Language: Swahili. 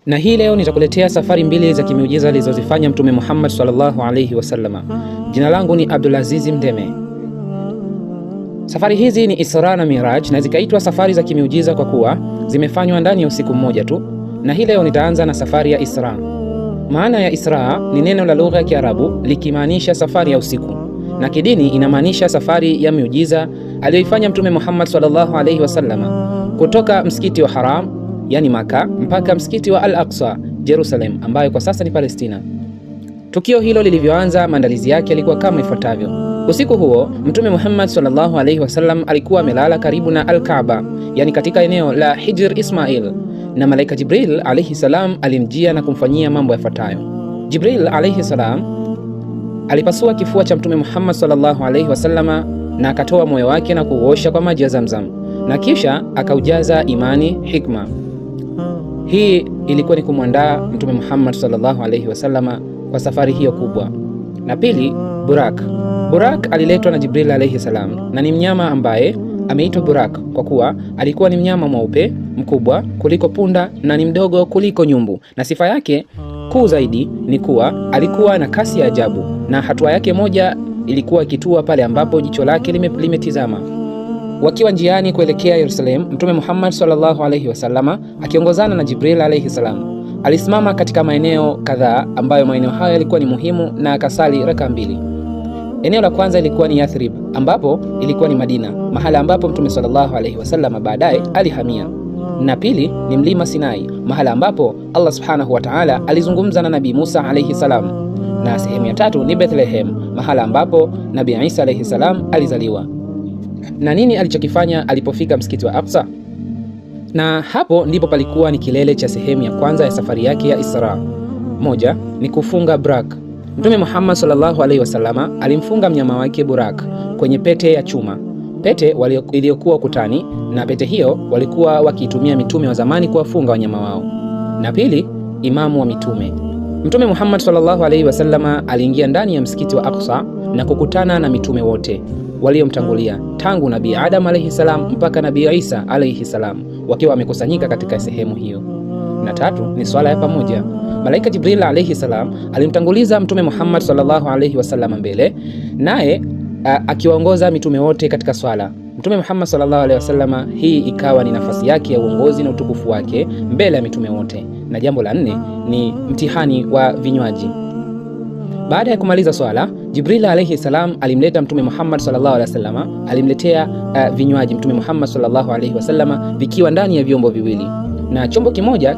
Na hii leo nitakuletea safari mbili za kimiujiza alizozifanya Mtume Muhammad sallallahu alaihi wasallama. Jina langu ni Abdulaziz Mdeme. Safari hizi ni Isra na Miraj na zikaitwa safari za kimiujiza kwa kuwa zimefanywa ndani ya usiku mmoja tu. Na hii leo nitaanza na safari ya Isra. Maana ya Isra ni neno la lugha ya Kiarabu likimaanisha safari ya usiku, na kidini inamaanisha safari ya miujiza aliyoifanya Mtume Muhammad sallallahu alaihi wasallama kutoka msikiti wa Haram yani Maka mpaka msikiti wa Al-Aqsa Jerusalem, ambayo kwa sasa ni Palestina. Tukio hilo lilivyoanza, maandalizi yake yalikuwa kama ifuatavyo. Usiku huo Mtume Muhammad sallallahu alaihi wasallam alikuwa amelala karibu na Al-Kaaba, yani katika eneo la Hijr Ismail, na malaika Jibril alayhi salam alimjia na kumfanyia mambo yafuatayo. Jibril alayhi salam alipasua kifua cha Mtume Muhammad sallallahu alaihi wasallama na akatoa moyo wake na kuuosha kwa maji ya Zamzam, na kisha akaujaza imani, hikma. Hii ilikuwa ni kumwandaa Mtume Muhammad sallallahu alaihi wasallama kwa safari hiyo kubwa. Na pili, Burak. Burak aliletwa na Jibril alayhi salam na ni mnyama ambaye ameitwa Burak kwa kuwa alikuwa ni mnyama mweupe mkubwa kuliko punda na ni mdogo kuliko nyumbu, na sifa yake kuu zaidi ni kuwa alikuwa na kasi ya ajabu, na hatua yake moja ilikuwa ikitua pale ambapo jicho lake limetizama. Wakiwa njiani kuelekea Yerusalemu, Mtume Muhammad sallallahu alaihi wasallama akiongozana na Jibril alaihi salam alisimama katika maeneo kadhaa ambayo maeneo hayo yalikuwa ni muhimu, na akasali raka mbili. Eneo la kwanza ilikuwa ni Yathrib, ambapo ilikuwa ni Madina, mahala ambapo Mtume sallallahu alaihi wasallama baadaye alihamia. Na pili ni mlima Sinai, mahala ambapo Allah subhanahu wa ta'ala alizungumza na Nabii Musa alaihi salam. Na sehemu ya tatu ni Bethlehem, mahala ambapo Nabii Isa alaihi salam alizaliwa. Na nini alichokifanya alipofika msikiti wa Aqsa? Na hapo ndipo palikuwa ni kilele cha sehemu ya kwanza ya safari yake ya Isra. Moja ni kufunga Burak. Mtume Muhammad sallallahu alaihi wasallama alimfunga mnyama wake Burak kwenye pete ya chuma, pete iliyokuwa ukutani, na pete hiyo walikuwa wakiitumia mitume wa zamani kuwafunga wanyama wao. Na pili, imamu wa mitume. Mtume Muhammad sallallahu alaihi wasallama aliingia ndani ya msikiti wa Aqsa na kukutana na mitume wote waliomtangulia tangu Nabii Adam alayhi salam mpaka Nabii Isa alayhi salam, wakiwa wamekusanyika katika sehemu hiyo. Na tatu ni swala ya pamoja. Malaika Jibril alayhi salam alimtanguliza Mtume Muhammad sallallahu alayhi wasallam mbele, naye akiwaongoza mitume wote katika swala. Mtume Muhammad sallallahu alayhi wasallam, hii ikawa ni nafasi yake ya uongozi na utukufu wake mbele ya mitume wote. Na jambo la nne ni mtihani wa vinywaji. Baada ya kumaliza swala, Jibril alayhi salam alimleta Mtume Muhammad sallallahu alaihi wasallam, alimletea vinywaji Mtume Muhammad sallallahu alaihi wasallam vikiwa ndani ya vyombo viwili, na chombo kimoja